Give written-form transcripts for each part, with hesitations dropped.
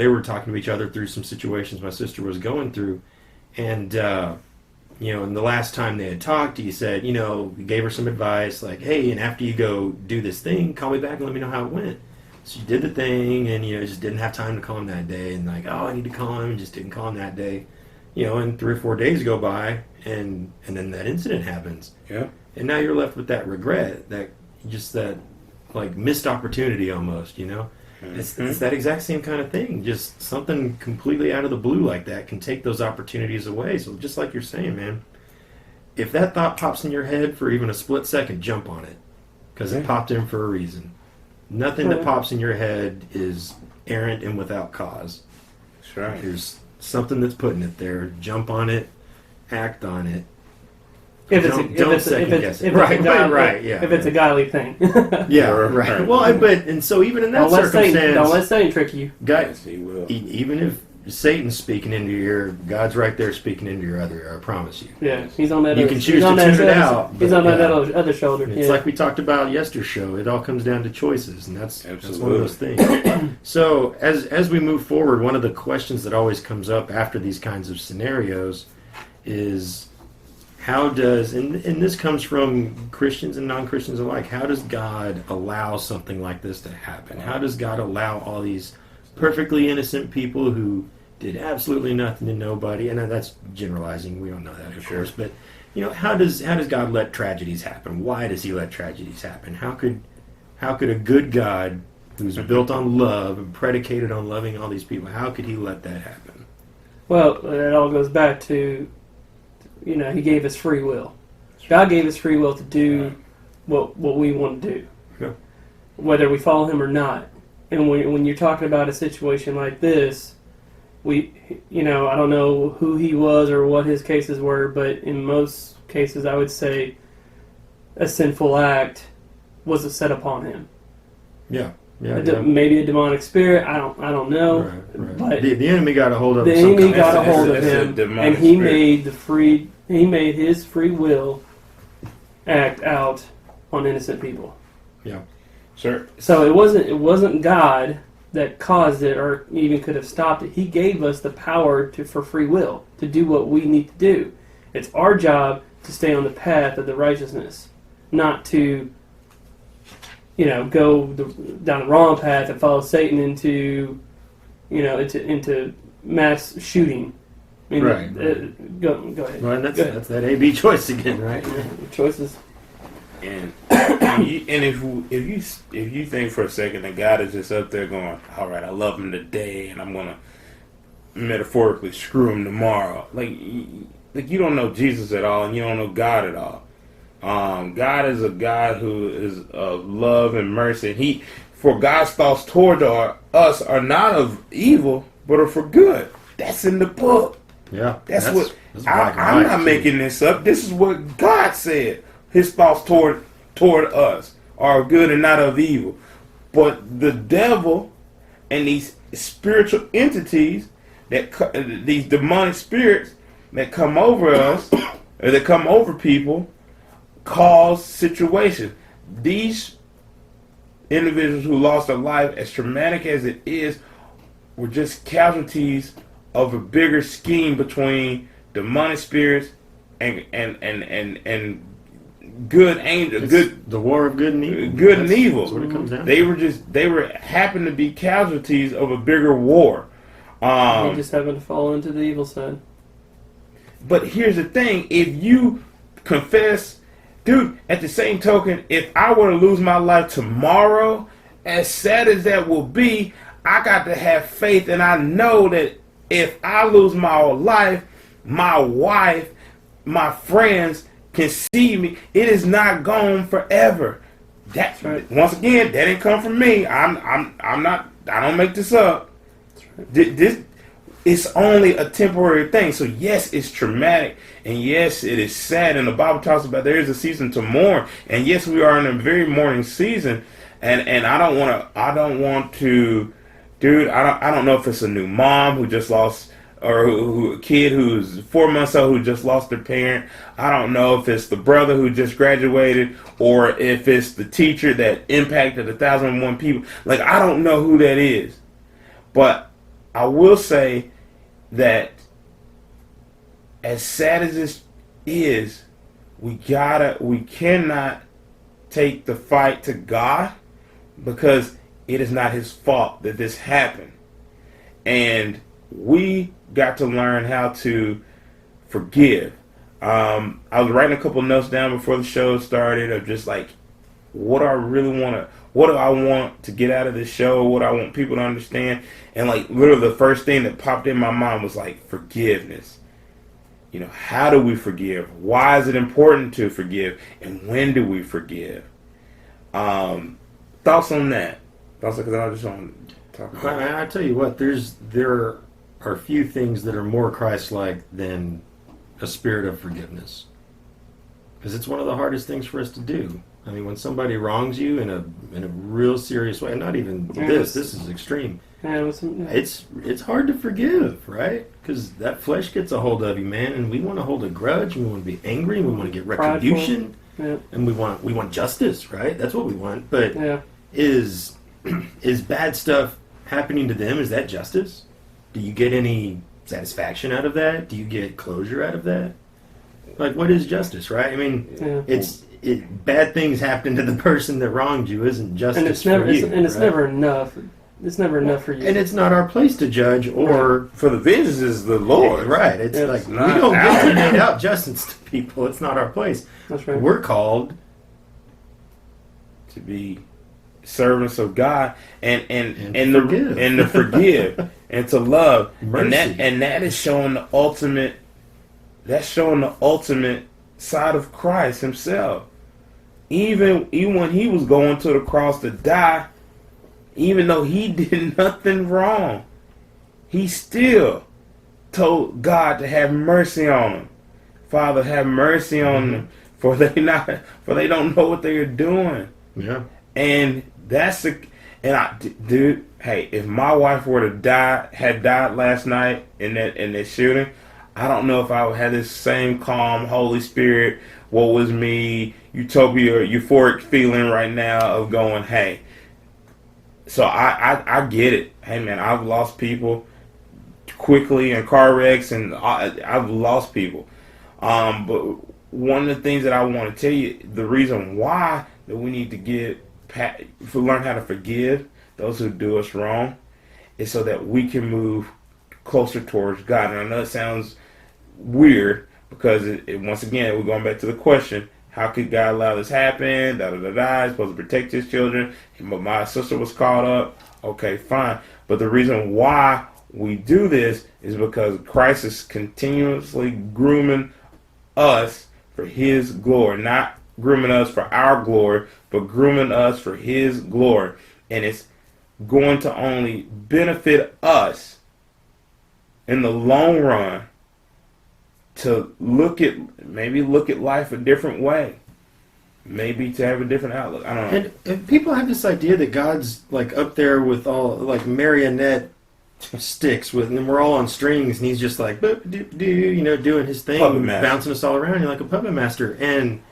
were talking to each other through some situations my sister was going through, and and the last time they had talked, he said, he gave her some advice like, hey, and after you go do this thing, call me back and let me know how it went. So she did the thing, and just didn't have time to call him that day, and like, oh, I need to call him, and just didn't call him that day. And 3 or 4 days go by, and then that incident happens. Yeah. And now you're left with that regret, that like missed opportunity almost, Mm-hmm. It's that exact same kind of thing. Just something completely out of the blue like that can take those opportunities away. So just like you're saying, man, if that thought pops in your head for even a split second, jump on it. Because it popped in for a reason. Nothing that pops in your head is errant and without cause. That's right. There's something that's putting it there. Jump on it. Act on it. If second guess it. Right, yeah. If it's a godly thing. Yeah, right. Well, and so even in that circumstance... Don't let Satan trick you. Yes, he will. Even if Satan's speaking into your ear, God's right there speaking into your other ear, I promise you. Yeah, he's on that You can choose to tune it out. He's on that other shoulder. It's like we talked about yesterday's show. It all comes down to choices, and that's one of those things. So as we move forward, one of the questions that always comes up after these kinds of scenarios is... how does, and this comes from Christians and non-Christians alike, how does God allow something like this to happen? How does God allow all these perfectly innocent people who did absolutely nothing to nobody, and that's generalizing, we don't know that, of course, but, how does God let tragedies happen? Why does he let tragedies happen? How could a good God, who's built on love and predicated on loving all these people, how could he let that happen? Well, it all goes back to, he gave us free will. God gave us free will to do what we want to do, whether we follow him or not. And when you're talking about a situation like this, I don't know who he was or what his cases were, but in most cases, I would say a sinful act was set upon him. Yeah. Maybe a demonic spirit. I don't know. Right. But the enemy got a hold of him. The enemy got a hold of him, and he made his free will act out on innocent people. Yeah, sure. So it wasn't God that caused it, or even could have stopped it. He gave us the power for free will to do what we need to do. It's our job to stay on the path of the righteousness, not to go down the wrong path and follow Satan into mass shooting. Right. Go ahead. Well, and that's that A/B choice again, right? Choices. And if you think for a second that God is just up there going, all right, I love him today, and I'm gonna metaphorically screw him tomorrow, like you don't know Jesus at all, and you don't know God at all. God is a God who is of love and mercy. For God's thoughts toward us are not of evil, but are for good. That's in the book. Yeah, that's what I'm not making this up. This is what God said. His thoughts toward us are good and not of evil. But the devil and these spiritual entities these demonic spirits that come over us or that come over people cause situations. These individuals who lost their life, as traumatic as it is, were just casualties of a bigger scheme between demonic spirits and good angels. The war of good and evil. Good and evil. That's what it comes down to. They happened to be casualties of a bigger war. They just happened to fall into the evil side. But here's the thing: if you confess, dude, at the same token, if I were to lose my life tomorrow, as sad as that will be, I got to have faith, and I know that if I lose my life, my wife, my friends can see me. It is not gone forever. That's right. Once again, that didn't come from me. I'm not. I don't make this up. That's right. This it's only a temporary thing. So yes, it's traumatic, and yes, it is sad. And the Bible talks about there is a season to mourn, and yes, we are in a very mourning season. And I don't want to. Dude, I don't know if it's a new mom who just lost, or a kid who's 4 months old who just lost their parent. I don't know if it's the brother who just graduated, or if it's the teacher that impacted 1,001 people. Like, I don't know who that is. But I will say that as sad as this is, we cannot take the fight to God, because it is not his fault that this happened. And we got to learn how to forgive. I was writing a couple notes down before the show started of just like, what do I want to get out of this show? What I want people to understand? And like literally the first thing that popped in my mind was like forgiveness. You know, how do we forgive? Why is it important to forgive? And when do we forgive? Thoughts on that? Thoughts, because I just want to talk about it. I tell you what, there are few things that are more Christ-like than a spirit of forgiveness, because it's one of the hardest things for us to do. I mean, when somebody wrongs you in a real serious way, and not even this is extreme. It's hard to forgive, right? Because that flesh gets a hold of you, man, and we want to hold a grudge, and we want to be angry, and we want to get retribution, and we want justice, right? That's what we want. But is bad stuff happening to them? Is that justice? Do you get any satisfaction out of that? Do you get closure out of that? Like, what is justice, right? I mean, bad things happen to the person that wronged you isn't justice for you. It's never enough. It's never enough for you. And it's not our place to judge, or for the vengeance is the Lord. Right. It's like we don't get to hand out justice to people. It's not our place. That's right. We're called to be servants of God and to forgive and to love. Mercy. And that is showing the ultimate. That's showing the ultimate side of Christ himself. Even when he was going to the cross to die, even though he did nothing wrong, he still told God to have mercy on him. Father, have mercy on them, for they don't know what they are doing. Yeah. And dude, hey, if my wife were to had died last night in that shooting, I don't know if I would have this same calm, Holy Spirit, woe was me, utopia, euphoric feeling right now of going, hey. So I get it. Hey, man, I've lost people quickly in car wrecks, and I've lost people. But one of the things that I want to tell you, the reason why that we need to learn how to forgive those who do us wrong, is so that we can move closer towards God. And I know it sounds weird, because once again, we're going back to the question, how could God allow this happen? He's supposed to protect his children. But my sister was caught up. Okay, fine. But the reason why we do this is because Christ is continuously grooming us for his glory. Not grooming us for our glory, but grooming us for his glory. And it's going to only benefit us in the long run to look at life a different way, maybe to have a different outlook. I don't know. And people have this idea that God's like up there with all like marionette sticks and we're all on strings, and he's just like doing his thing, bouncing us all around. You're like a puppet master, and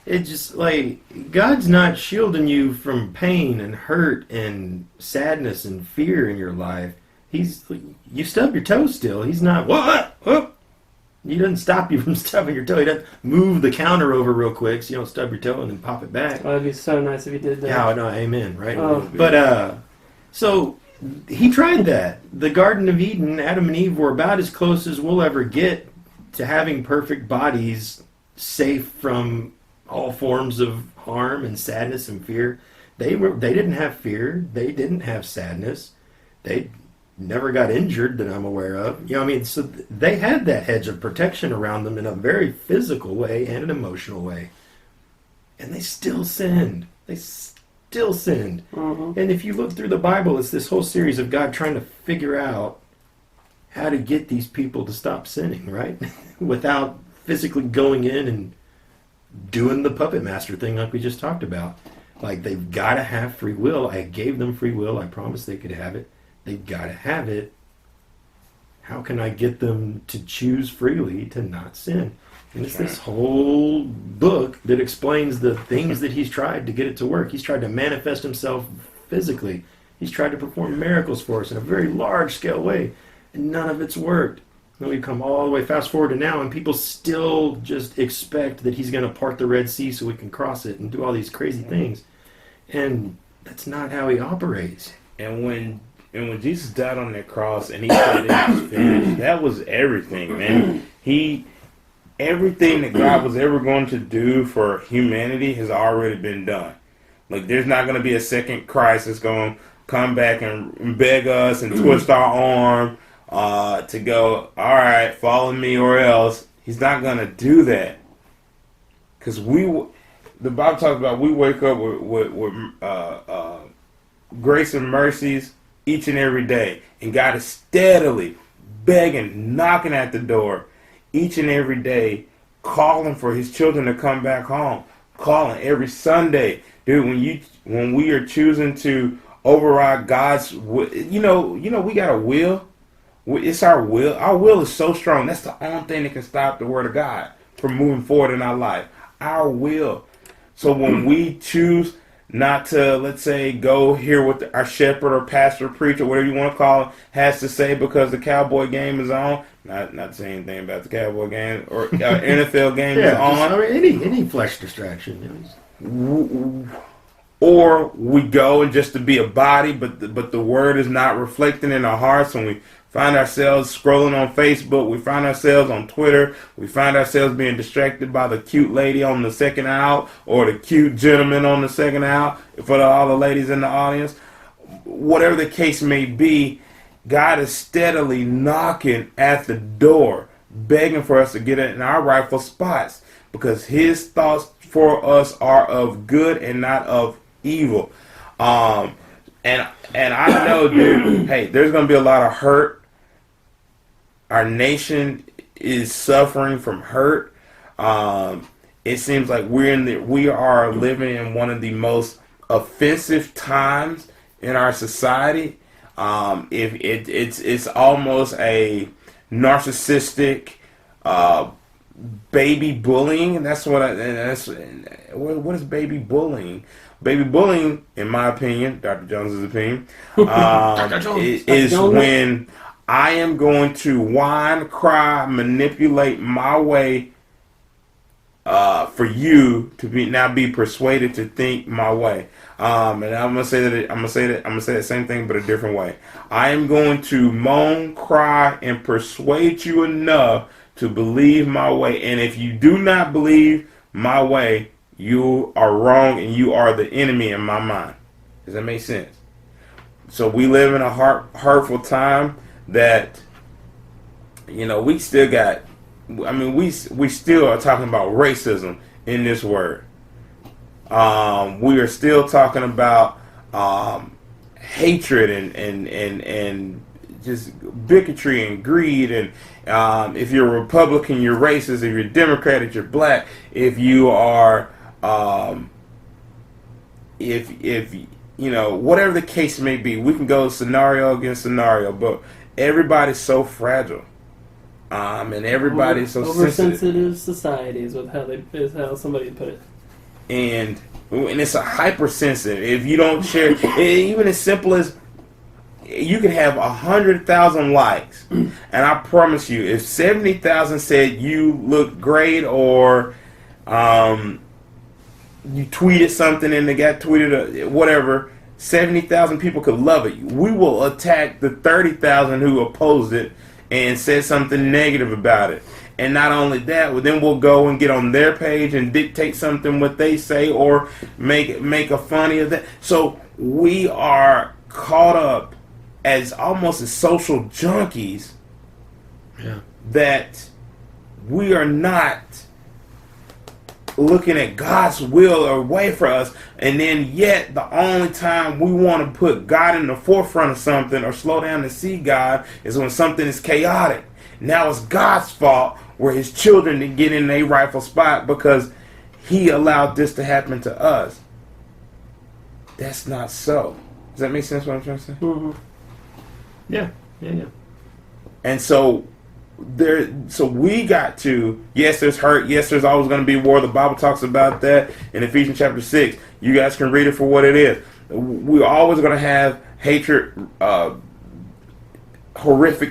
it's just like God's not shielding you from pain and hurt and sadness and fear in your life. You stub your toe still. He's not what. He doesn't stop you from stubbing your toe. He doesn't move the counter over real quick so you don't stub your toe and then pop it back. Oh, that'd be so nice if he did that. Yeah, no, amen, right? Oh. But, so he tried that. The Garden of Eden, Adam and Eve were about as close as we'll ever get to having perfect bodies safe from all forms of harm and sadness and fear. They didn't have fear. They didn't have sadness. They never got injured that I'm aware of. So they had that hedge of protection around them in a very physical way and an emotional way. And they still sinned. Mm-hmm. And if you look through the Bible, it's this whole series of God trying to figure out how to get these people to stop sinning, right? Without physically going in and doing the puppet master thing like we just talked about. Like, they've got to have free will. I gave them free will. I promised they could have it. They've got to have it. How can I get them to choose freely to not sin? And it's this whole book that explains the things that he's tried to get it to work. He's tried to manifest himself physically. He's tried to perform miracles for us in a very large scale way, and none of it's worked. And we come all the way fast forward to now, and people still just expect that he's going to part the Red Sea so we can cross it and do all these crazy things. And that's not how he operates. And when Jesus died on that cross and he said it was finished, that was everything, man. Everything that God was ever going to do for humanity has already been done. Like, there's not going to be a second Christ that's going to come back and beg us and twist our arm to go, all right, follow me or else. He's not going to do that. Because the Bible talks about we wake up with grace and mercies each and every day. And God is steadily begging, knocking at the door each and every day, calling for his children to come back home. Calling every Sunday. Dude, when we are choosing to override God's will, we got a will. It's our will. Our will is so strong. That's the only thing that can stop the word of God from moving forward in our life. Our will. So when we choose not to, let's say, go hear what our shepherd or pastor, preacher, whatever you want to call it, has to say because the Cowboy game is on. Not saying anything about the Cowboy game or NFL game is on. Any flesh distraction. Or we go and just to be a body, but the word is not reflecting in our hearts, and we find ourselves scrolling on Facebook, we find ourselves on Twitter, we find ourselves being distracted by the cute lady on the second aisle or the cute gentleman on the second aisle, for all the ladies in the audience. Whatever the case may be, God is steadily knocking at the door, begging for us to get in our rightful spots, because his thoughts for us are of good and not of evil. And I know, dude, hey, there's going to be a lot of hurt. Our nation is suffering from hurt. It seems like we are living in one of the most offensive times in our society. It's almost a narcissistic baby bullying. What is baby bullying? Baby bullying, in my opinion, Dr. Jones's opinion, is when I am going to whine, cry, manipulate my way for you to be persuaded to think my way. And I'm gonna say that same thing, but a different way. I am going to moan, cry, and persuade you enough to believe my way. And if you do not believe my way, you are wrong and you are the enemy in my mind. Does that make sense? So we live in a hurtful time that, we still got, we still are talking about racism in this word. We are still talking about hatred and just bigotry and greed. And if you're a Republican, you're racist. If you're Democratic, you're black. If you are, whatever the case may be, we can go scenario against scenario, but everybody's so fragile. And everybody's so oversensitive society is how somebody put it. And it's a hypersensitive. If you don't share, even as simple as you can have 100,000 likes, and I promise you, if 70,000 said you look great, or you tweeted something and they got tweeted whatever, 70,000 people could love it. We will attack the 30,000 who opposed it and said something negative about it. And not only that, well, then we'll go and get on their page and dictate something what they say or make a funny of that. So we are caught up as almost as social junkies, that we are not looking at God's will or way for us. And then yet the only time we want to put God in the forefront of something or slow down to see God is when something is chaotic. Now it's God's fault where his children didn't get in their rightful spot because he allowed this to happen to us. That's not so. Does that make sense what I'm trying to say? Mm-hmm. Yeah. And so we got to, yes, there's hurt, yes, there's always going to be war. The Bible talks about that in Ephesians chapter 6. You guys can read it for what it is. We're always going to have hatred, horrific